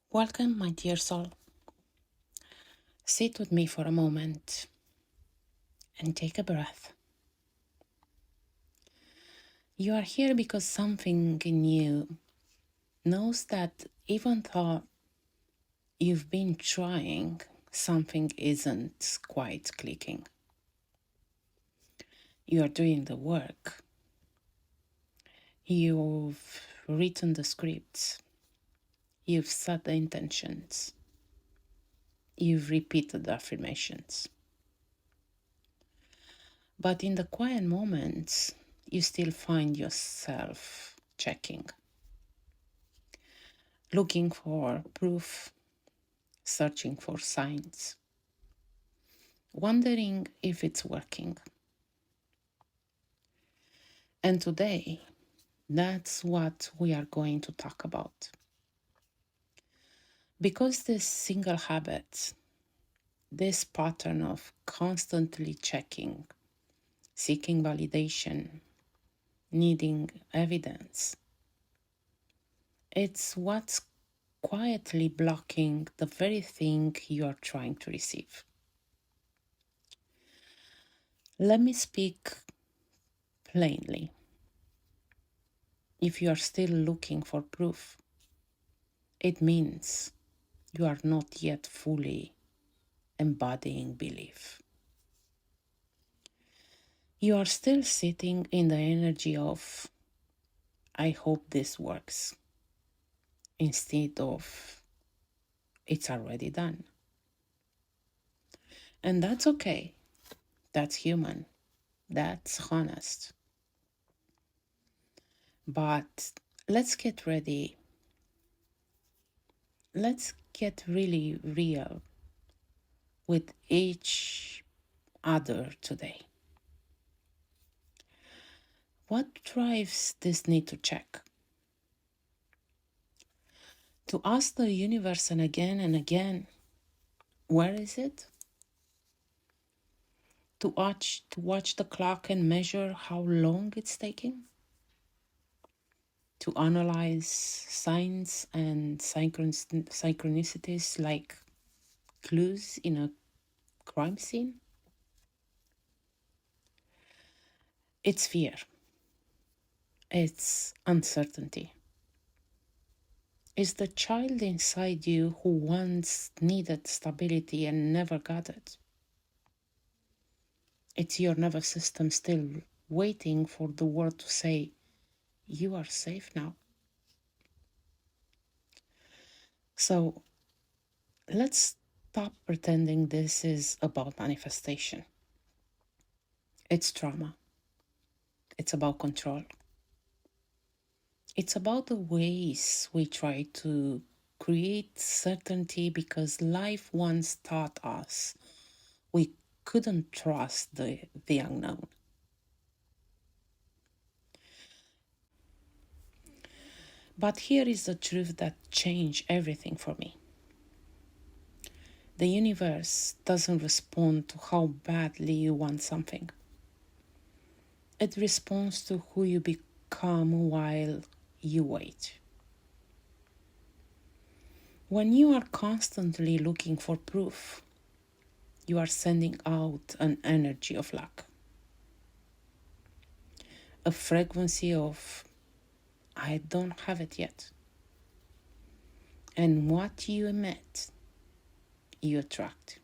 Welcome, my dear soul. Sit with me for a moment and take a breath. You are here because something in you knows that even though you've been trying, something isn't quite clicking. You are doing the work. You've written the scripts. You've set the intentions. You've repeated the affirmations. But in the quiet moments, you still find yourself checking, looking for proof, searching for signs, wondering if it's working. And today, that's what we are going to talk about. Because this single habit, this pattern of constantly checking, seeking validation, needing evidence, it's what's quietly blocking the very thing you are trying to receive. Let me speak plainly. If you are still looking for proof, it means you are not yet fully embodying belief. You are still sitting in the energy of, I hope this works, instead of, it's already done. And that's okay. That's human. That's honest. But let's get ready. Let's get really real with each other today. What drives this need to check? To ask the universe and again, where is it? To watch the clock and measure how long it's taking? To analyze signs and synchronicities like clues in a crime scene? It's fear. It's uncertainty. It's the child inside you who once needed stability and never got it. It's your nervous system still waiting for the word to say, you are safe now. So let's stop pretending this is about manifestation. It's trauma. It's about control. It's about the ways we try to create certainty because life once taught us we couldn't trust the unknown. But here is the truth that changed everything for me. The universe doesn't respond to how badly you want something. It responds to who you become while you wait. When you are constantly looking for proof, you are sending out an energy of lack, a frequency of, I don't have it yet. And what you emit, you attract.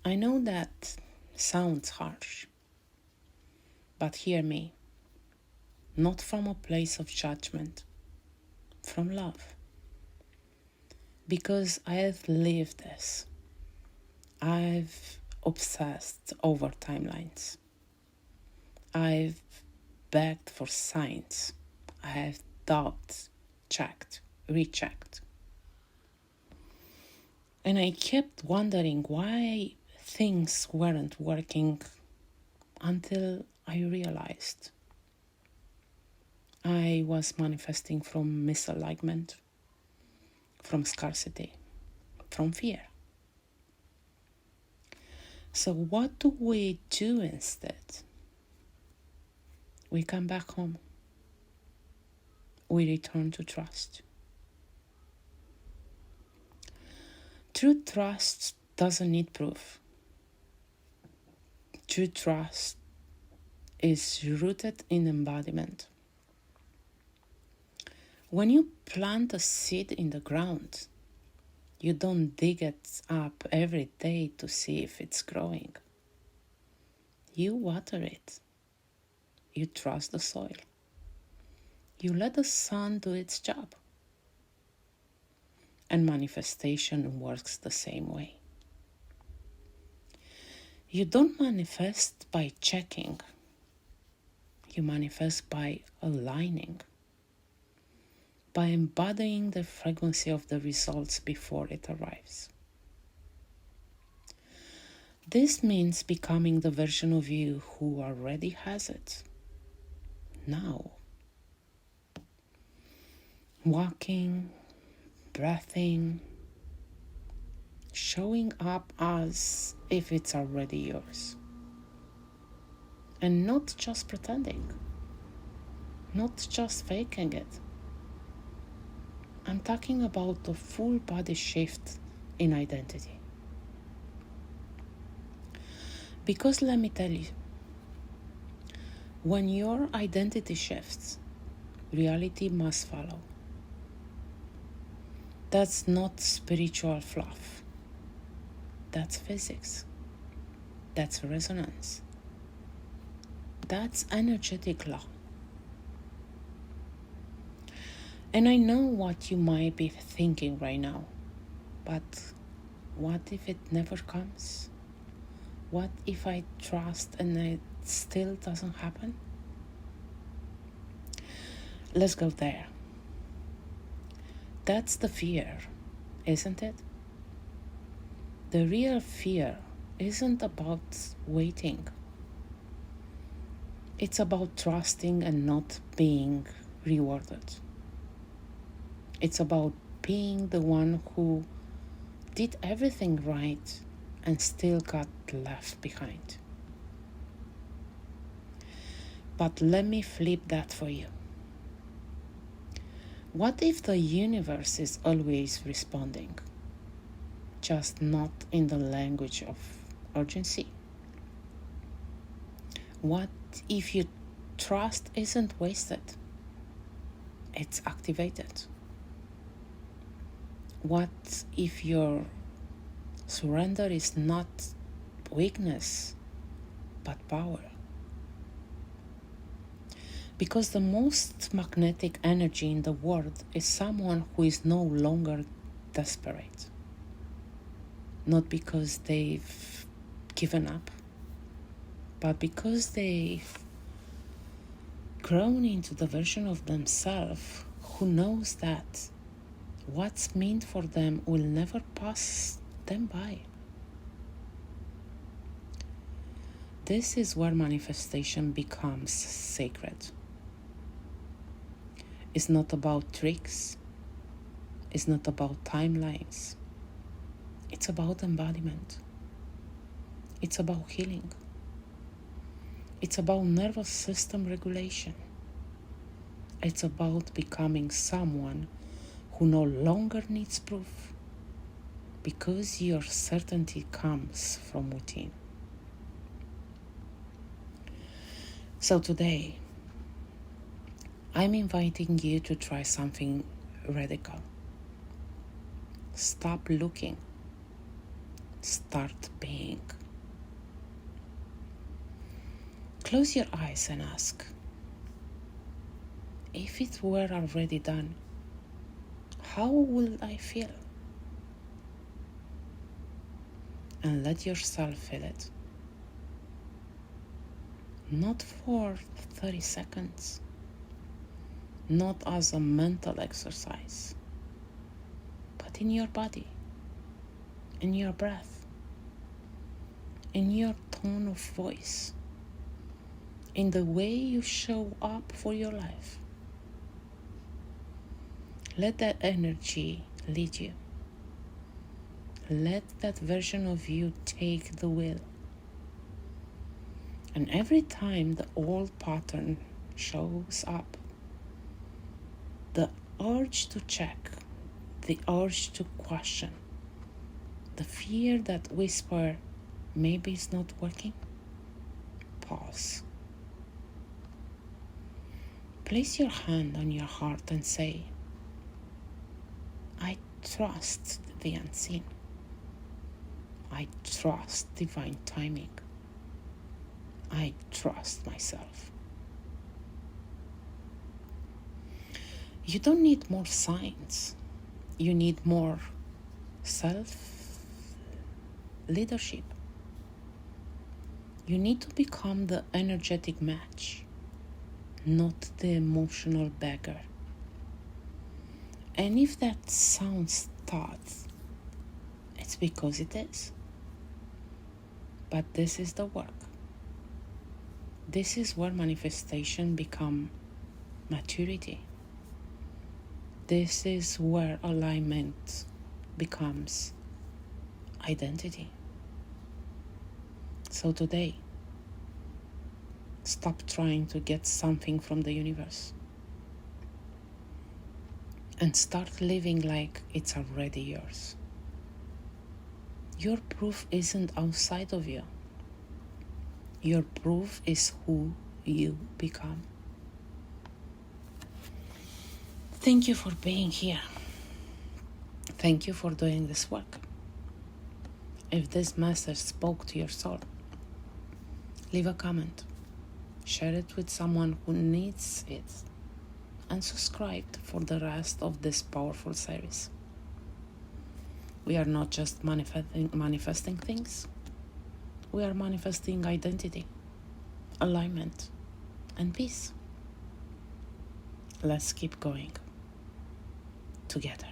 I know that sounds harsh, but hear me, not from a place of judgment, from love. Because I have lived this. I've obsessed over timelines. I've begged for signs. I have doubted, checked, rechecked. And I kept wondering why things weren't working until I realized I was manifesting from misalignment, from scarcity, from fear. So what do we do instead? We come back home. We return to trust. True trust doesn't need proof. True trust is rooted in embodiment. When you plant a seed in the ground, you don't dig it up every day to see if it's growing. You water it. You trust the soil. You let the sun do its job. And manifestation works the same way. You don't manifest by checking. You manifest by aligning, by embodying the frequency of the results before it arrives. This means becoming the version of you who already has it now. Walking, breathing, showing up as if it's already yours. And not just pretending, not just faking it. I'm talking about the full body shift in identity. Because let me tell you, when your identity shifts, reality must follow. That's not spiritual fluff. That's physics. That's resonance. That's energetic law. And I know what you might be thinking right now, but what if it never comes? What if I trust and it still doesn't happen? Let's go there. That's the fear, isn't it? The real fear isn't about waiting. It's about trusting and not being rewarded. It's about being the one who did everything right and still got left behind. But let me flip that for you. What if the universe is always responding, just not in the language of urgency? What if your trust isn't wasted? It's activated. What if your surrender is not weakness, but power? Because the most magnetic energy in the world is someone who is no longer desperate. Not because they've given up, but because they've grown into the version of themselves who knows that what's meant for them will never pass them by. This is where manifestation becomes sacred. It's not about tricks. It's not about timelines. It's about embodiment. It's about healing. It's about nervous system regulation. It's about becoming someone who no longer needs proof, because your certainty comes from within. So today, I'm inviting you to try something radical. Stop looking. Start being. Close your eyes and ask, if it were already done, how will I feel? And let yourself feel it. Not for 30 seconds. Not as a mental exercise, but in your body, in your breath, in your tone of voice, in the way you show up for your life. Let that energy lead you. Let that version of you take the wheel. And every time the old pattern shows up, the urge to check, the urge to question, The fear that whisper, maybe it's not working. Pause. Place your hand on your heart and say, I trust the unseen. I trust divine timing. I trust myself. You don't need more signs. You need more self-leadership. You need to become the energetic match, not the emotional beggar. And if that sounds tough, it's because it is. But this is the work. This is where manifestation becomes maturity. This is where alignment becomes identity. So today, stop trying to get something from the universe and start living like it's already yours. Your proof isn't outside of you. Your proof is who you become. Thank you for being here. Thank you for doing this work. If this message spoke to your soul, leave a comment, share it with someone who needs it, and subscribe for the rest of this powerful series. We are not just manifesting things. We are manifesting identity, alignment, and peace. Let's keep going together.